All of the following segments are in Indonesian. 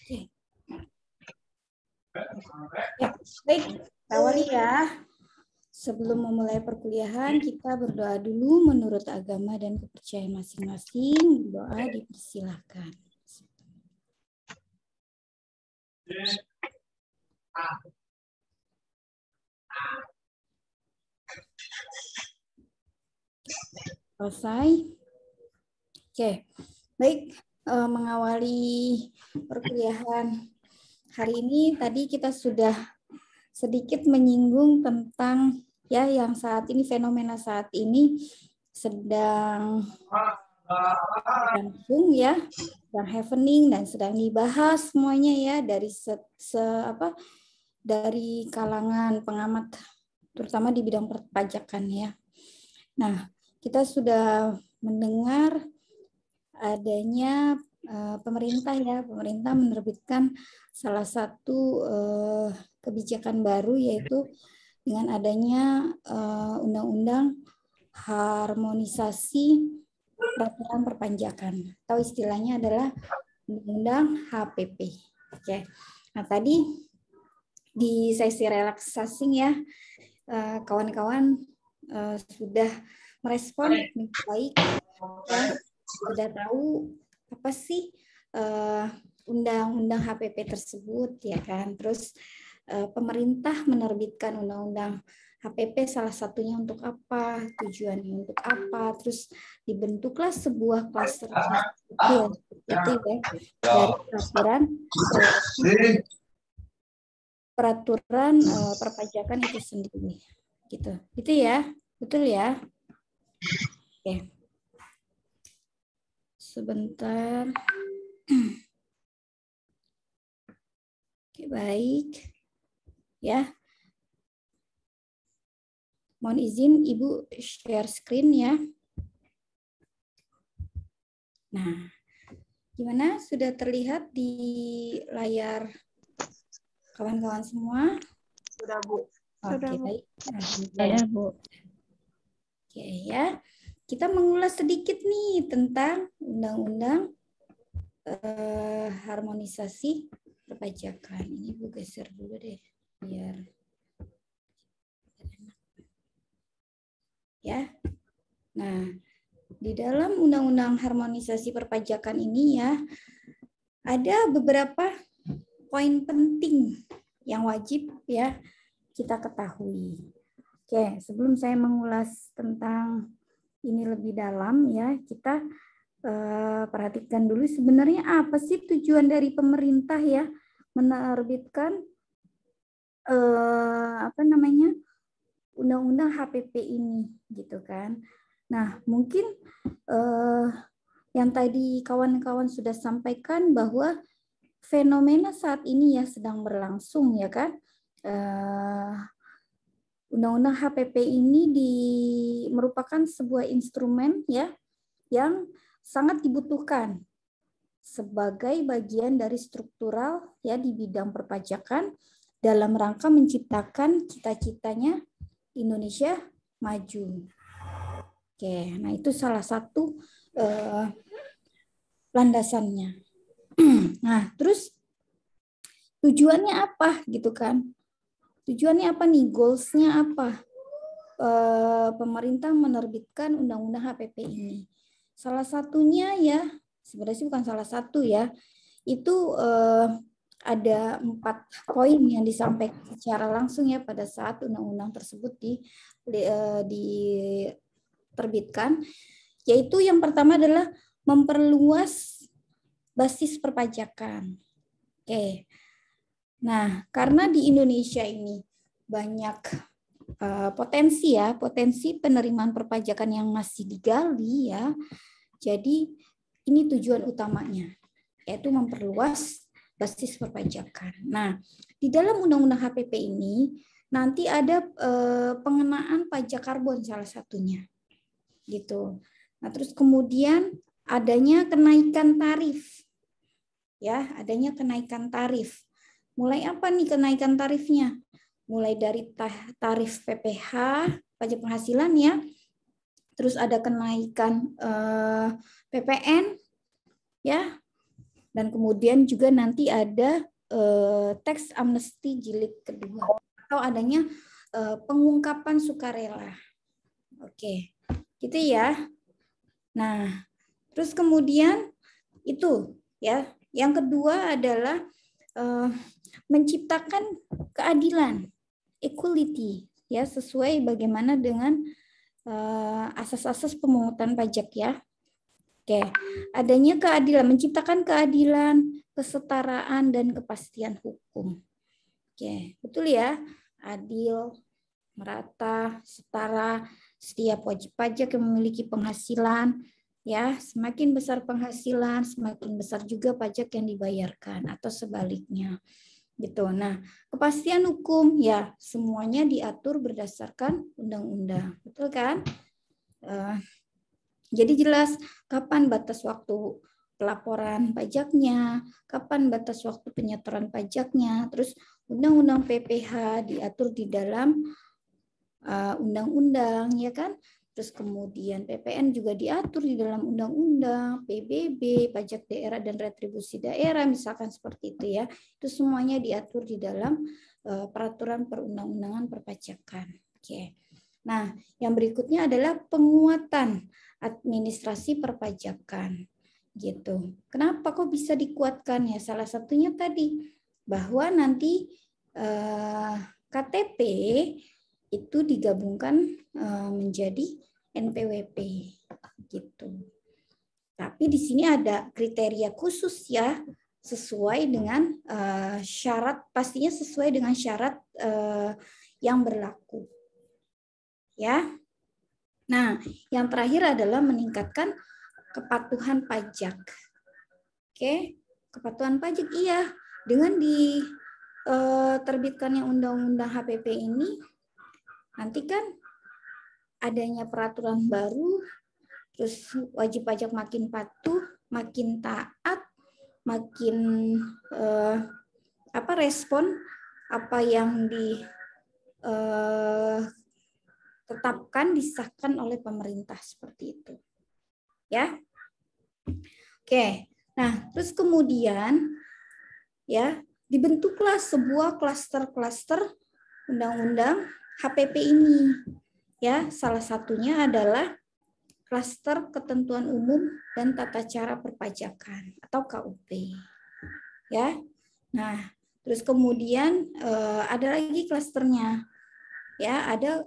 Oke. Ya, baik, awali ya. Sebelum memulai perkuliahan, kita berdoa dulu menurut agama dan kepercayaan masing-masing. Doa dipersilahkan. Selesai. Oke, baik. Mengawali perkuliahan hari ini, tadi kita sudah sedikit menyinggung tentang ya yang saat ini, fenomena saat ini sedang berlangsung ya, sedang happening dan sedang dibahas semuanya ya dari dari kalangan pengamat terutama di bidang perpajakan ya. Nah, kita sudah mendengar adanya pemerintah menerbitkan salah satu kebijakan baru, yaitu dengan adanya undang-undang harmonisasi peraturan perpajakan, atau istilahnya adalah undang-undang HPP. Oke. Nah, tadi di sesi relaksasi ya, kawan-kawan sudah merespon baik ya, sudah tahu apa sih undang-undang HPP tersebut ya kan. Terus pemerintah menerbitkan undang-undang HPP salah satunya untuk apa, tujuannya untuk apa, terus dibentuklah sebuah klaster ya, dari peraturan perpajakan itu sendiri gitu ya, betul ya. Oke. Sebentar. Oke, baik. Ya. Mohon izin Ibu share screen ya. Nah, gimana? Sudah terlihat di layar kawan-kawan semua? Sudah, Bu. Oke, baik. Sudah, Bu. Oke, ya. Kita mengulas sedikit nih tentang undang-undang harmonisasi perpajakan. Ini Bu geser dulu deh biar ya. Nah, di dalam undang-undang harmonisasi perpajakan ini ya ada beberapa poin penting yang wajib ya kita ketahui. Oke, sebelum saya mengulas tentang ini lebih dalam ya, kita perhatikan dulu sebenarnya apa sih tujuan dari pemerintah ya menerbitkan undang-undang HPP ini gitu kan. Nah, mungkin yang tadi kawan-kawan sudah sampaikan bahwa fenomena saat ini ya sedang berlangsung ya kan. Undang-undang HPP ini merupakan sebuah instrumen ya yang sangat dibutuhkan sebagai bagian dari struktural ya di bidang perpajakan dalam rangka menciptakan cita-citanya Indonesia maju. Oke, nah itu salah satu landasannya. Nah, terus tujuannya apa gitu kan? Tujuannya apa nih? Goals-nya apa? Pemerintah menerbitkan undang-undang HPP ini. Salah satunya ya, sebenarnya bukan salah satu ya, itu ada 4 poin yang disampaikan secara langsung ya pada saat undang-undang tersebut diterbitkan, yaitu yang pertama adalah memperluas basis perpajakan. Oke. Nah, karena di Indonesia ini banyak potensi penerimaan perpajakan yang masih digali ya. Jadi ini tujuan utamanya, yaitu memperluas basis perpajakan. Nah, di dalam undang-undang HPP ini nanti ada pengenaan pajak karbon salah satunya. Gitu. Nah, terus kemudian adanya kenaikan tarif. Ya, adanya kenaikan tarif. Mulai apa nih kenaikan tarifnya? Mulai dari tarif PPH, pajak penghasilan ya. Terus ada kenaikan PPN ya. Dan kemudian juga nanti ada teks amnesti jilid kedua atau adanya pengungkapan sukarela. Oke, gitu ya. Nah, terus kemudian itu ya. Yang kedua adalah menciptakan keadilan, equality, ya sesuai bagaimana dengan asas-asas pemungutan pajak ya. Oke, adanya keadilan, menciptakan keadilan, kesetaraan dan kepastian hukum. Oke, betul ya, adil, merata, setara, setiap wajib pajak yang memiliki penghasilan, ya semakin besar penghasilan, semakin besar juga pajak yang dibayarkan atau sebaliknya. Gitu. Nah, kepastian hukum ya semuanya diatur berdasarkan undang-undang, betul kan? Jadi jelas kapan batas waktu pelaporan pajaknya, kapan batas waktu penyetoran pajaknya, terus undang-undang PPh diatur di dalam undang-undang, ya kan? Terus kemudian PPN juga diatur di dalam undang-undang, PBB, pajak daerah dan retribusi daerah, misalkan seperti itu ya. Itu semuanya diatur di dalam peraturan perundang-undangan perpajakan. Oke. Nah, yang berikutnya adalah penguatan administrasi perpajakan. Gitu. Kenapa kok bisa dikuatkan ya? Salah satunya tadi bahwa nanti KTP itu digabungkan menjadi NPWP gitu. Tapi di sini ada kriteria khusus ya, sesuai dengan syarat, pastinya sesuai dengan syarat yang berlaku. Ya. Nah, yang terakhir adalah meningkatkan kepatuhan pajak. Oke, kepatuhan pajak iya, dengan diterbitkannya undang-undang HPP ini nanti kan adanya peraturan baru, terus wajib pajak makin patuh, makin taat, makin respon apa yang ditetapkan, disahkan oleh pemerintah seperti itu. Ya. Oke. Nah, terus kemudian ya dibentuklah sebuah klaster-klaster undang-undang HPP ini. Ya, salah satunya adalah klaster ketentuan umum dan tata cara perpajakan atau KUP. Ya. Nah, terus kemudian ada lagi klasternya. Ya, ada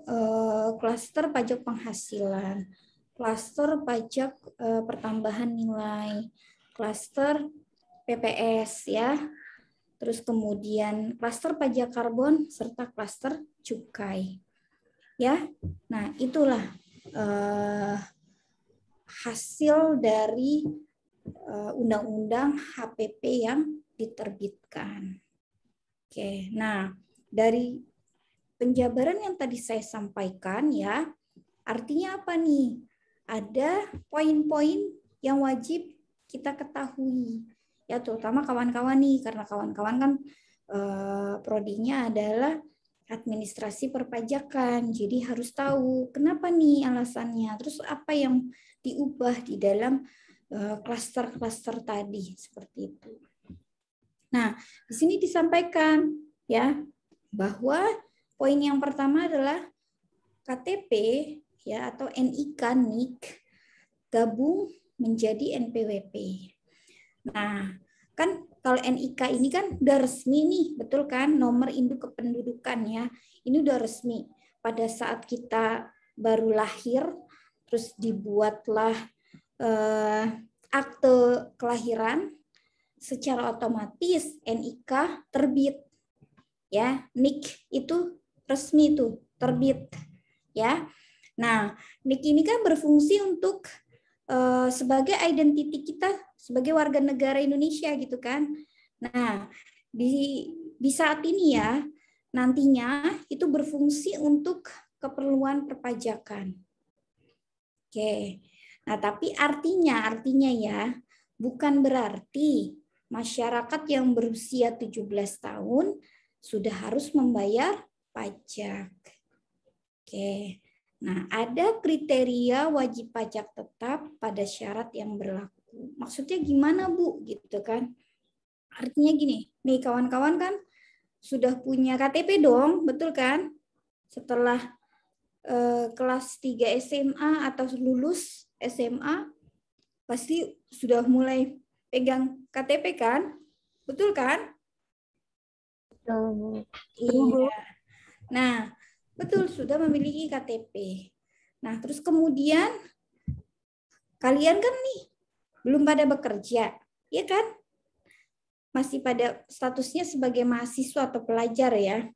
klaster pajak penghasilan, klaster pajak pertambahan nilai, klaster PPS ya. Terus kemudian klaster pajak karbon serta klaster cukai. Ya. Nah, itulah hasil dari undang-undang HPP yang diterbitkan. Oke. Nah, dari penjabaran yang tadi saya sampaikan ya, artinya apa nih? Ada poin-poin yang wajib kita ketahui. Ya, terutama kawan-kawan nih, karena kawan-kawan kan prodinya adalah administrasi perpajakan. Jadi harus tahu kenapa nih alasannya. Terus apa yang diubah di dalam klaster-klaster tadi seperti itu. Nah, di sini disampaikan ya bahwa poin yang pertama adalah KTP ya atau NIK gabung menjadi NPWP. Nah, kan kalau NIK ini kan udah resmi nih, betul kan? Nomor induk kependudukan ya. Ini udah resmi. Pada saat kita baru lahir, terus dibuatlah akte kelahiran, secara otomatis NIK terbit. Ya, NIK itu resmi tuh, terbit. Ya. Nah, NIK ini kan berfungsi untuk sebagai identiti kita sebagai warga negara Indonesia gitu kan. Nah, di saat ini ya, nantinya itu berfungsi untuk keperluan perpajakan. Oke. Nah, tapi artinya ya, bukan berarti masyarakat yang berusia 17 tahun sudah harus membayar pajak. Oke. Nah, ada kriteria wajib pajak tetap pada syarat yang berlaku. Maksudnya gimana Bu? Gitu kan. Artinya gini, nih kawan-kawan kan sudah punya KTP dong, betul kan? Setelah kelas 3 SMA atau lulus SMA, pasti sudah mulai pegang KTP kan? Betul kan? Betul. Iya. Nah, betul sudah memiliki KTP. Nah, terus kemudian kalian kan nih belum pada bekerja, ya kan? Masih pada statusnya sebagai mahasiswa atau pelajar ya.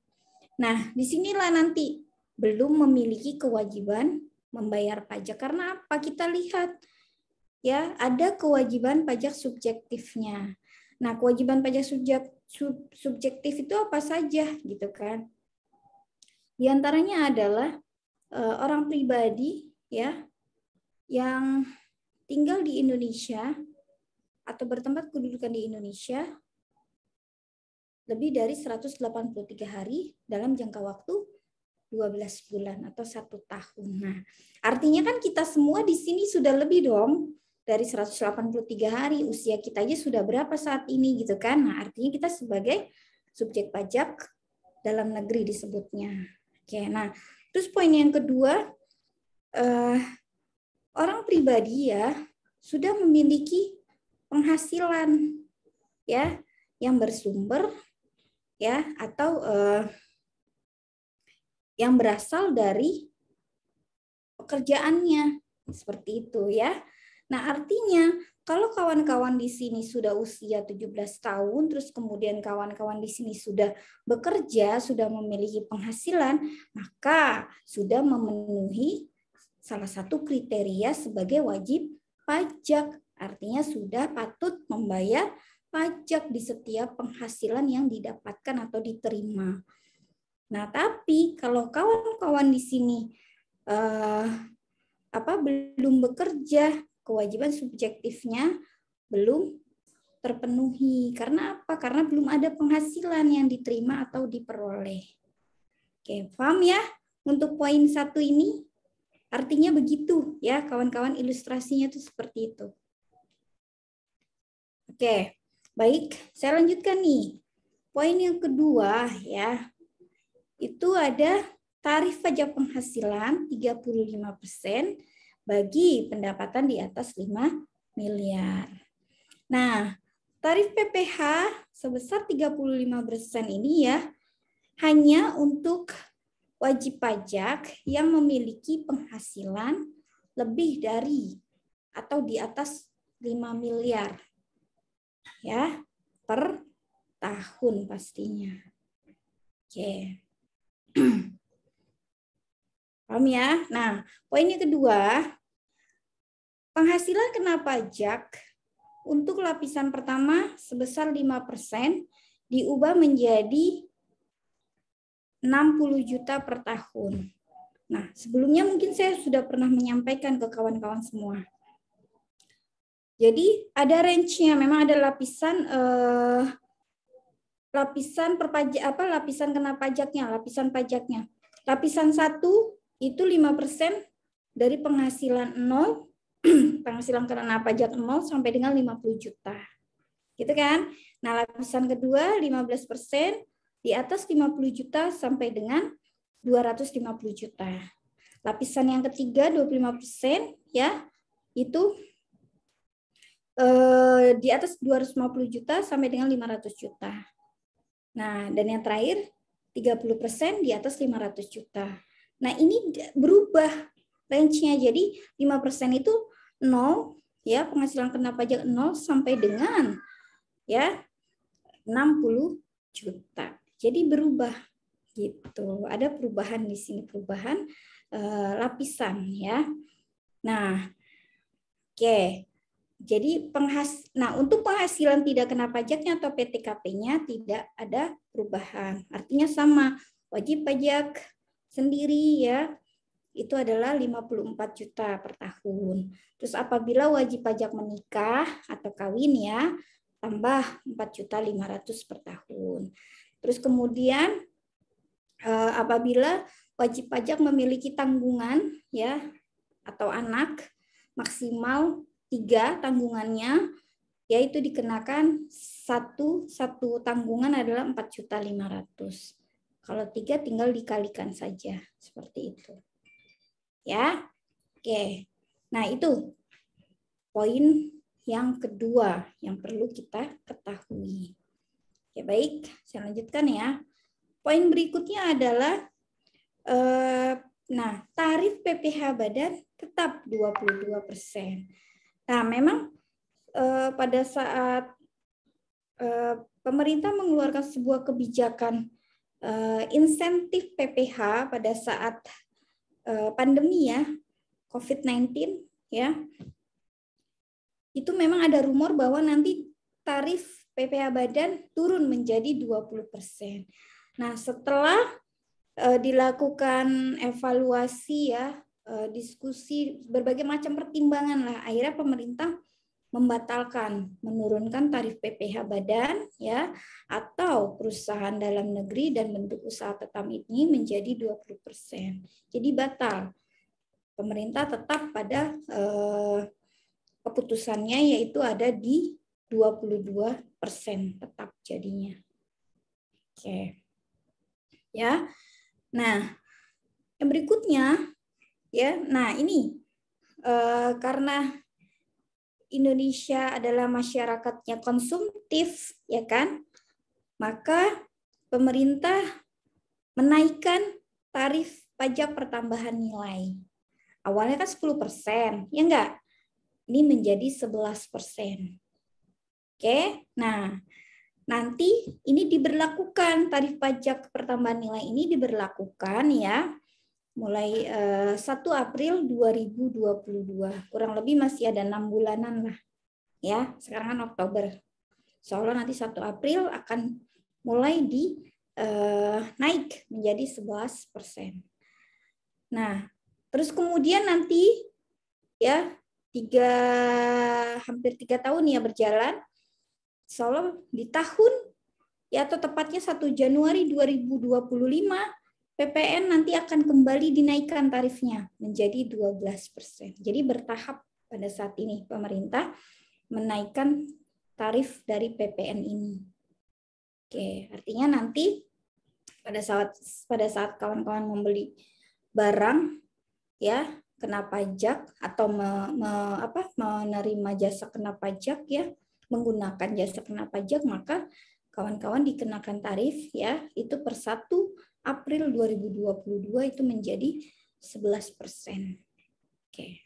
Nah, disinilah nanti belum memiliki kewajiban membayar pajak. Karena apa? Kita lihat ya, ada kewajiban pajak subjektifnya. Nah, kewajiban pajak subjektif itu apa saja gitu kan? Di antaranya adalah orang pribadi ya yang tinggal di Indonesia atau bertempat kedudukan di Indonesia lebih dari 183 hari dalam jangka waktu 12 bulan atau 1 tahun. Nah, artinya kan kita semua di sini sudah lebih dong dari 183 hari. Usia kita aja sudah berapa saat ini gitu kan. Nah, artinya kita sebagai subjek pajak dalam negeri disebutnya. Oke, nah terus poin yang kedua, orang pribadi ya sudah memiliki penghasilan ya yang bersumber ya atau yang berasal dari pekerjaannya seperti itu ya. Nah, artinya kalau kawan-kawan di sini sudah usia 17 tahun terus kemudian kawan-kawan di sini sudah bekerja, sudah memiliki penghasilan, maka sudah memenuhi salah satu kriteria sebagai wajib pajak. Artinya sudah patut membayar pajak di setiap penghasilan yang didapatkan atau diterima. Nah, tapi kalau kawan-kawan di sini belum bekerja, kewajiban subjektifnya belum terpenuhi. Karena apa? Karena belum ada penghasilan yang diterima atau diperoleh. Oke, paham ya? Untuk poin 1 ini artinya begitu ya, kawan-kawan, ilustrasinya itu seperti itu. Oke, baik, saya lanjutkan nih. Poin yang kedua ya, itu ada tarif pajak penghasilan 35% bagi pendapatan di atas 5 miliar. Nah, tarif PPh sebesar 35% ini ya hanya untuk wajib pajak yang memiliki penghasilan lebih dari atau di atas 5 miliar ya per tahun pastinya. Oke. Paham ya? Nah, poin yang kedua, penghasilan kena pajak untuk lapisan pertama sebesar 5% diubah menjadi 60 juta per tahun. Nah, sebelumnya mungkin saya sudah pernah menyampaikan ke kawan-kawan semua. Jadi ada range-nya, memang ada lapisan lapisan kena pajaknya, lapisan pajaknya. Lapisan 1 itu 5% dari penghasilan 0, penghasilan kena pajak 0 sampai dengan 50 juta. Gitu kan? Nah, lapisan kedua 15% di atas 50 juta sampai dengan 250 juta. Lapisan yang ketiga 25% ya, itu di atas 250 juta sampai dengan 500 juta. Nah, dan yang terakhir 30% di atas 500 juta. Nah, ini berubah range-nya. Jadi 5% itu 0 ya, penghasilan kena pajak 0 sampai dengan ya 60 juta. Jadi berubah gitu. Ada perubahan di sini, perubahan lapisan ya. Nah, oke. Jadi untuk penghasilan tidak kena pajaknya atau PTKP-nya tidak ada perubahan. Artinya sama, wajib pajak sendiri ya, itu adalah 54 juta per tahun. Terus apabila wajib pajak menikah atau kawin ya, tambah 4.500.000 per tahun. Terus kemudian apabila wajib pajak memiliki tanggungan ya atau anak maksimal 3 tanggungannya, yaitu dikenakan satu tanggungan adalah 4.500.000. Kalau 3 tinggal dikalikan saja seperti itu. Ya. Oke. Nah, itu poin yang kedua yang perlu kita ketahui. Oke, baik, saya lanjutkan ya. Poin berikutnya adalah tarif PPh badan tetap 22%. Nah, memang pada saat pemerintah mengeluarkan sebuah kebijakan insentif PPh pada saat pandemi ya, COVID-19 ya, itu memang ada rumor bahwa nanti tarif PPh badan turun menjadi 20%. Nah, setelah dilakukan evaluasi ya, diskusi, berbagai macam pertimbangan lah, akhirnya pemerintah membatalkan, menurunkan tarif PPh badan ya, atau perusahaan dalam negeri dan bentuk usaha tetap ini menjadi 20%. Jadi batal. Pemerintah tetap pada keputusannya, yaitu ada di 22% tetap jadinya. Oke. Ya. Nah, yang berikutnya ya. Nah, ini karena Indonesia adalah masyarakatnya konsumtif, ya kan? Maka pemerintah menaikkan tarif pajak pertambahan nilai. Awalnya kan 10%, ya enggak? Ini menjadi 11%. Oke, nah nanti ini diberlakukan, tarif pajak pertambahan nilai ini diberlakukan ya, mulai 1 April 2022. Kurang lebih masih ada 6 bulanan lah. Ya, sekarang kan Oktober. Insya Allah nanti 1 April akan mulai naik menjadi 11%. Nah, terus kemudian nanti ya hampir 3 tahun ya berjalan. Insya Allah di tahun ya, atau tepatnya 1 Januari 2025 PPN nanti akan kembali dinaikkan tarifnya menjadi 12%. Jadi bertahap pada saat ini pemerintah menaikkan tarif dari PPN ini. Oke, artinya nanti pada saat kawan-kawan membeli barang ya kena pajak atau menerima jasa kena pajak ya, menggunakan jasa kena pajak, maka kawan-kawan dikenakan tarif ya, itu per 1 April 2022 itu menjadi 11%. Oke.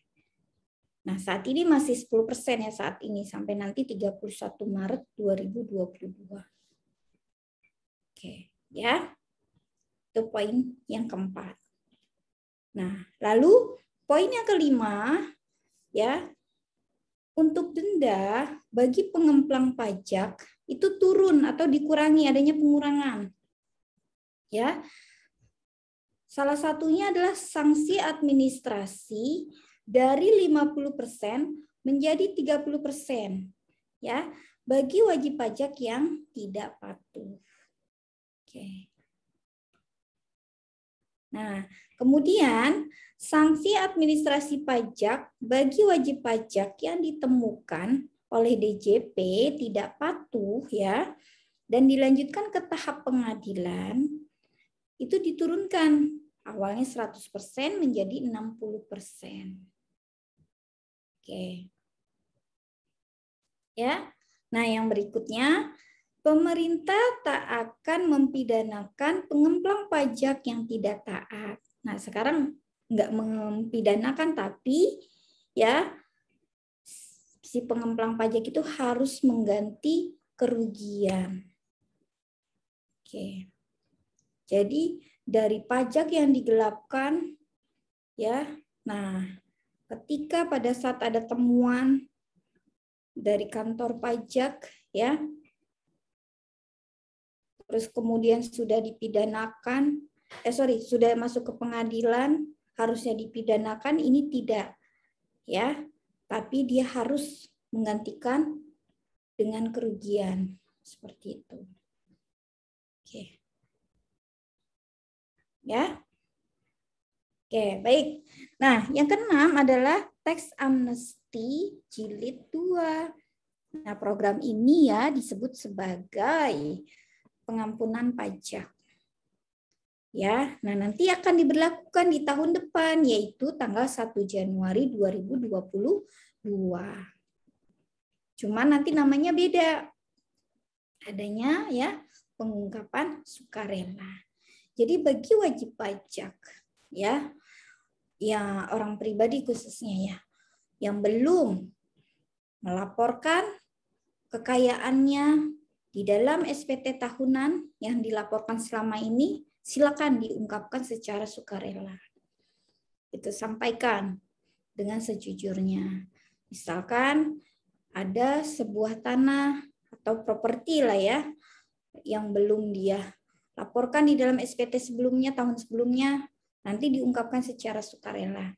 Nah, saat ini masih 10% ya saat ini sampai nanti 31 Maret 2022. Oke, ya. Itu poin yang keempat. Nah, lalu poin yang kelima ya, untuk denda bagi pengemplang pajak itu turun atau dikurangi, adanya pengurangan. Ya. Salah satunya adalah sanksi administrasi dari 50% menjadi 30% ya, bagi wajib pajak yang tidak patuh. Oke. Nah, kemudian sanksi administrasi pajak bagi wajib pajak yang ditemukan oleh DJP tidak patuh ya, dan dilanjutkan ke tahap pengadilan, itu diturunkan awalnya 100% menjadi 60%. Oke. Ya. Nah, yang berikutnya, pemerintah tak akan mempidanakan pengemplang pajak yang tidak taat. Nah, sekarang nggak mempidanakan, tapi ya si pengemplang pajak itu harus mengganti kerugian. Oke. Jadi dari pajak yang digelapkan ya. Nah, ketika pada saat ada temuan dari kantor pajak ya, terus kemudian sudah dipidanakan, sudah masuk ke pengadilan, harusnya dipidanakan, ini tidak ya, tapi dia harus menggantikan dengan kerugian seperti itu. Oke. Ya. Oke, baik. Nah, yang keenam adalah tax amnesty Amnesty Jilid 2. Nah, program ini ya disebut sebagai pengampunan pajak. Ya, nah nanti akan diberlakukan di tahun depan, yaitu tanggal 1 Januari 2022. Cuma nanti namanya beda. Adanya ya pengungkapan sukarela. Jadi bagi wajib pajak ya orang pribadi khususnya ya yang belum melaporkan kekayaannya di dalam SPT tahunan yang dilaporkan selama ini, silakan diungkapkan secara sukarela. Itu sampaikan dengan sejujurnya. Misalkan ada sebuah tanah atau properti lah ya yang belum dia laporkan di dalam SPT sebelumnya, tahun sebelumnya, nanti diungkapkan secara sukarela.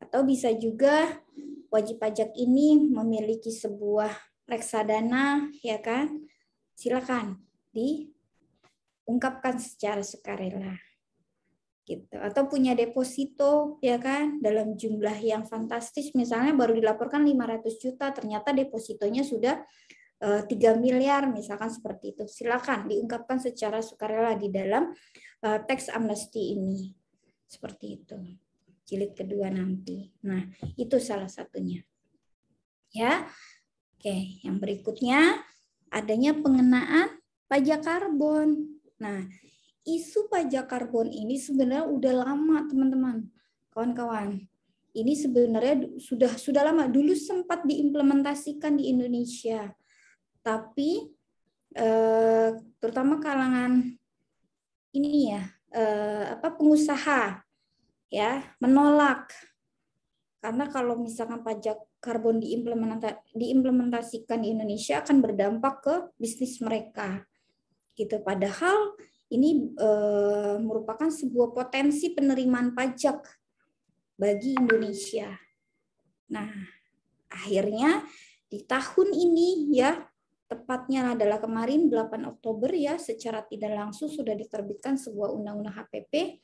Atau bisa juga wajib pajak ini memiliki sebuah reksadana, ya kan? Silakan diungkapkan secara sukarela. Gitu. Atau punya deposito, ya kan? Dalam jumlah yang fantastis, misalnya baru dilaporkan 500 juta, ternyata depositonya sudah 3 miliar, misalkan seperti itu. Silakan diungkapkan secara sukarela di dalam teks amnesti ini. Seperti itu. Jilid kedua nanti. Nah, itu salah satunya. Ya. Oke, yang berikutnya adanya pengenaan pajak karbon. Nah, isu pajak karbon ini sebenarnya udah lama, teman-teman. Kawan-kawan. Ini sebenarnya sudah lama, dulu sempat diimplementasikan di Indonesia. Tapi terutama kalangan ini ya, pengusaha ya menolak. Karena kalau misalkan pajak karbon diimplementasikan di Indonesia akan berdampak ke bisnis mereka. Gitu. Padahal ini merupakan sebuah potensi penerimaan pajak bagi Indonesia. Nah, akhirnya di tahun ini ya, tepatnya adalah kemarin 8 Oktober ya, secara tidak langsung sudah diterbitkan sebuah undang-undang HPP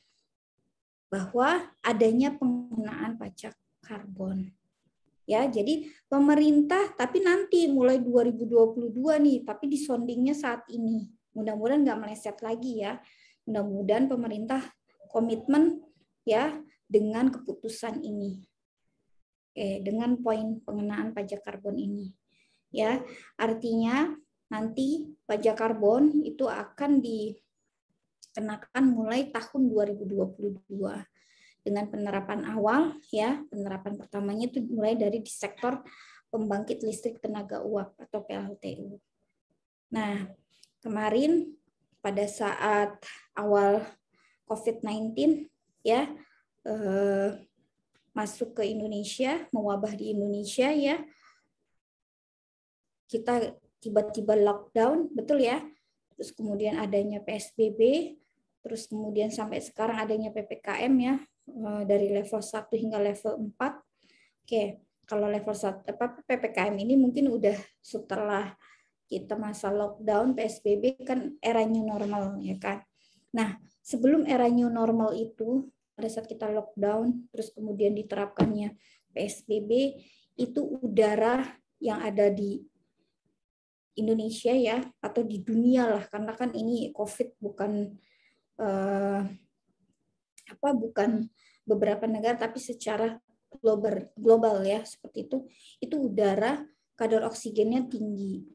bahwa adanya penggunaan pajak karbon. Ya, jadi pemerintah tapi nanti mulai 2022 nih, tapi disondingnya saat ini. Mudah-mudahan nggak meleset lagi ya. Mudah-mudahan pemerintah komitmen ya dengan keputusan ini. Dengan poin pengenaan pajak karbon ini. Ya, artinya nanti pajak karbon itu akan dikenakan mulai tahun 2022 dengan penerapan awal ya, penerapan pertamanya itu mulai dari di sektor pembangkit listrik tenaga uap atau PLTU. Nah, kemarin pada saat awal COVID-19 ya masuk ke Indonesia, mewabah di Indonesia ya, kita tiba-tiba lockdown, betul ya. Terus kemudian adanya PSBB, terus kemudian sampai sekarang adanya PPKM ya, dari level 1 hingga level 4. Oke, kalau level 1 PPKM ini mungkin udah setelah kita masa lockdown PSBB kan era new normal ya kan. Nah, sebelum era new normal itu pada saat kita lockdown terus kemudian diterapkannya PSBB, itu udara yang ada di Indonesia ya atau di dunia lah, karena kan ini COVID bukan bukan beberapa negara tapi secara global ya, seperti itu udara kadar oksigennya tinggi.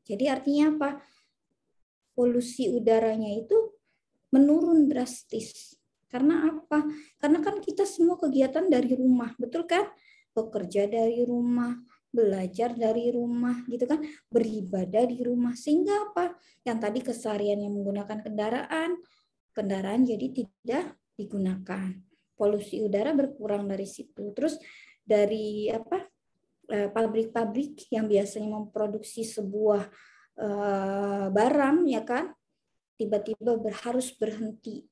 Jadi artinya apa? Polusi udaranya itu menurun drastis. Karena apa? Karena kan kita semua kegiatan dari rumah, betul kan? Bekerja dari rumah, belajar dari rumah, gitu kan? Beribadah di rumah. Sehingga apa? Yang tadi keseharian yang menggunakan kendaraan jadi tidak digunakan. Polusi udara berkurang dari situ. Terus dari pabrik-pabrik yang biasanya memproduksi sebuah barang ya kan, tiba-tiba harus berhenti.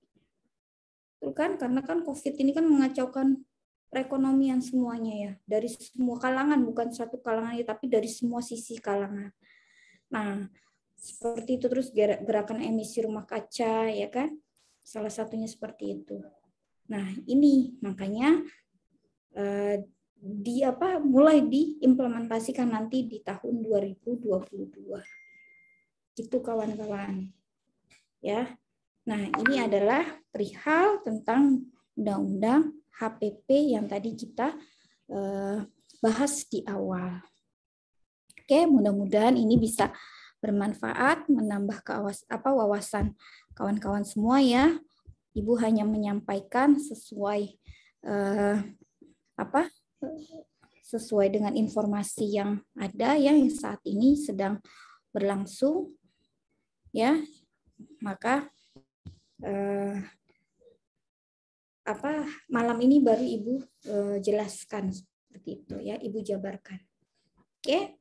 Itu kan karena kan COVID ini kan mengacaukan perekonomian semuanya ya, dari semua kalangan, bukan satu kalangan tapi dari semua sisi kalangan. Nah, seperti itu. Terus gerakan emisi rumah kaca ya kan, salah satunya seperti itu. Nah, ini makanya mulai diimplementasikan nanti di tahun 2022. Gitu kawan-kawan. Ya. Nah, ini adalah perihal tentang Undang-Undang HPP yang tadi kita bahas di awal. Oke, mudah-mudahan ini bisa bermanfaat, menambah wawasan kawan-kawan semua ya. Ibu hanya menyampaikan sesuai sesuai dengan informasi yang ada ya, yang saat ini sedang berlangsung ya. Maka malam ini baru Ibu jelaskan seperti itu ya, Ibu jabarkan. Oke.